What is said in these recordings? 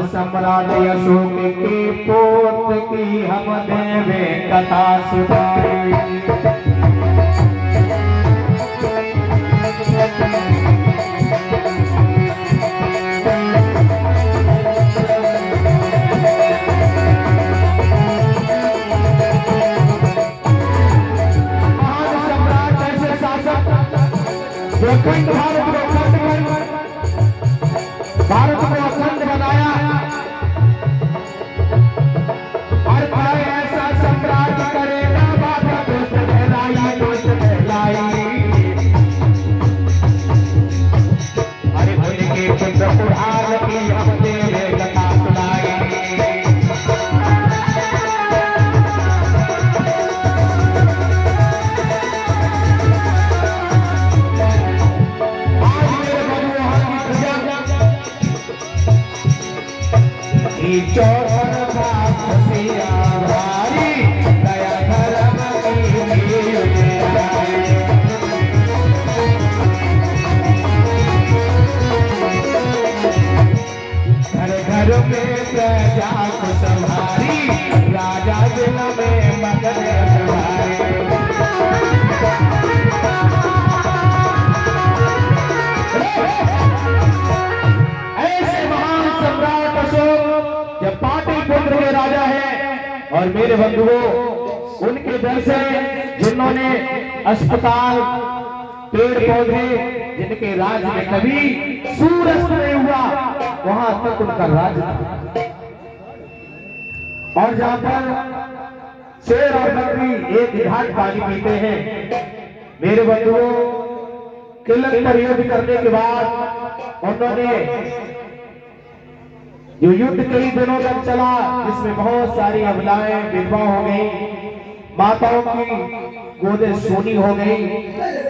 सम्राट अशोक के पोत की हम देवे कथा सुनाई। अखंड भारत को अखंड बनाया और भाई ऐसा सम्राट करेगा बाबा दोस्त कहलाई। अरे भोले के पुत्र पुराण की हम देवे कथा सुनाई। चौधर भारी दया धर्म घर घर में प्रजा को संभारी राजा दिल में मगन ऐसे महान सम्राट अशोक जब पाटलिपुत्र के राजा है और मेरे बंधुओं उनके दर से जिन्होंने अस्पताल पेड़ पौधे जिनके राज में कभी सूरज नहीं हुआ वहां तक उनका राज था। और जहां पर शेर और बकरी एक घाट पानी पीते हैं मेरे बंधुओं किल्लत पर युद्ध करने के बाद उन्होंने जो युद्ध कई दिनों तक चला जिसमें बहुत सारी अबलाएं विधवा हो गई, माताओं की गोदें सोनी हो गई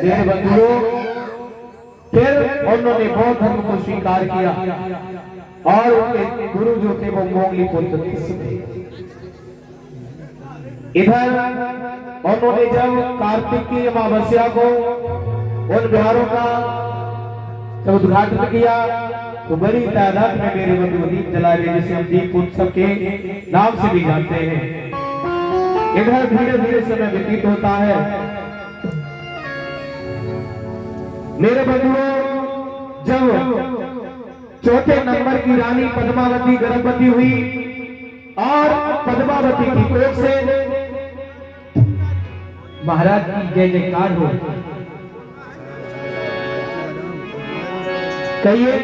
मेरे बंधुओं। फिर उन्होंने बौद्ध धर्म को स्वीकार किया और उनके गुरु जो थे वो मोंगली पुत्र थे। इधर उन्होंने जब कार्तिक की अमावस्या को उन बिहारों का जब उद्घाटन किया तो बड़ी तादाद में मेरे बंधु दीप जला रहे जिसे हम दीप उत्सव के नाम से भी जानते हैं। इधर धीरे धीरे समय व्यतीत होता है मेरे बंधुओं। जब चौथे नंबर की रानी पद्मावती गर्भवती हुई और पद्मावती की कोख से महाराज की जय जयकार हो। कहिए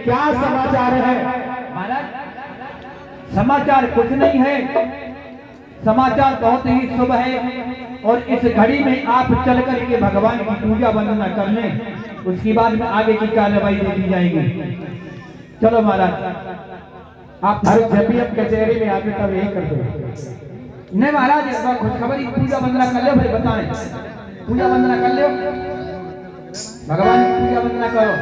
क्या समाचार है महाराज? समाचार कुछ नहीं है, समाचार बहुत ही शुभ है और इस घड़ी में आप चल करके भगवान की पूजा वंदना कर लें, उसके बाद में आगे की कार्रवाई दे दी जाएगी। चलो महाराज आप जब भी आप कचहरी में आते तब यही करते हो। नहीं महाराज इस बार खुशखबरी पूजा वंदना कर लो। भाई बताएं पूजा वंदना कर लो, भगवान की पूजा वंदना करो।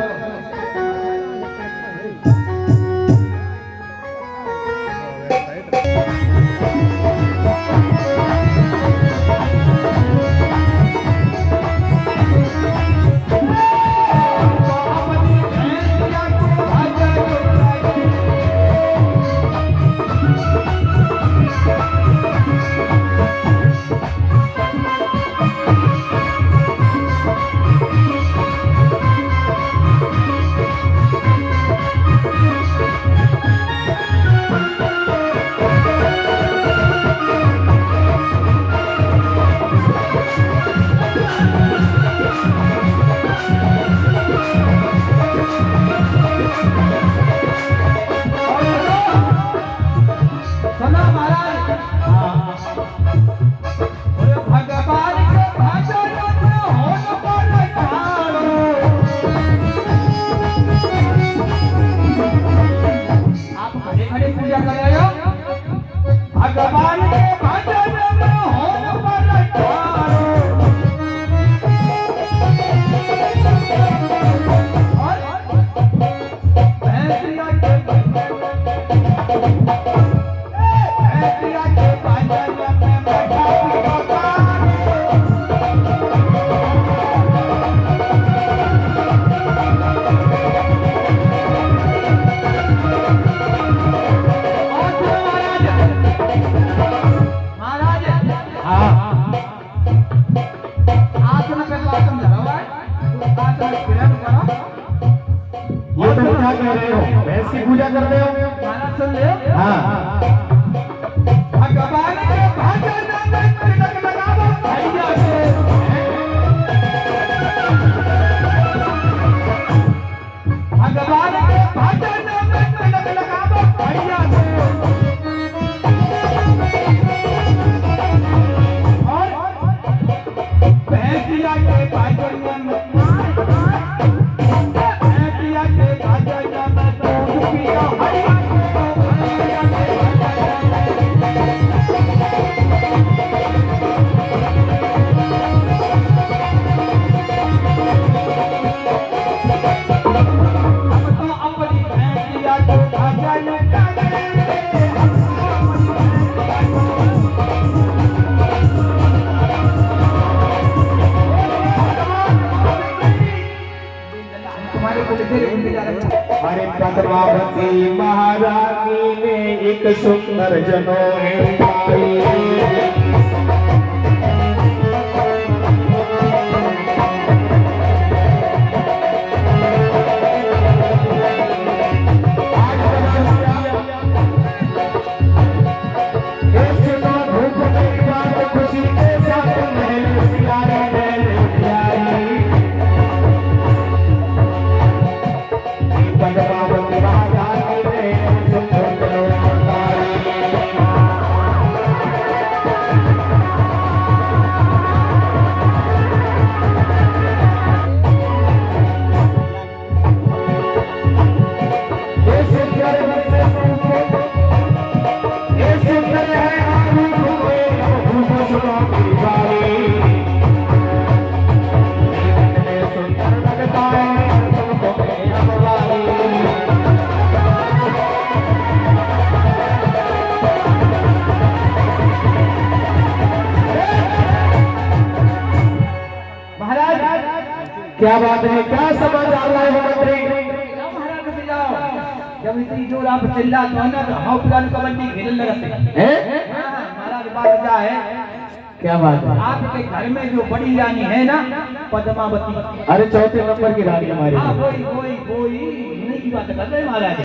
ये तुम क्या कह रहे हो? भैंस की पूजा करते हो? गाना सुन ले। हाँ। भगवान के भजन में तिलक लगावो भैया से। भगवान के भजन में तिलक लगावो भैया से। और भैंसिया के भजन में भैंसिया के भजन में दूध पिया हरिया अरे पद्मावती महारानी ने एक सुंदर जनों पाई। क्या बात है? क्या समाचार लाए हो मंत्री? महाराज से जाओ। जब इतनी जोर आप चिल्लाते हो ना तो हम पुरानी कबड्डी खेलने लगते हैं। महाराज बात क्या है? क्या बात है? आपके घर में जो बड़ी रानी है ना पद्मावती। अरे चौथे नंबर की रानी हमारी। हाँ वही इन्हीं की बात कर रहे हैं महाराज।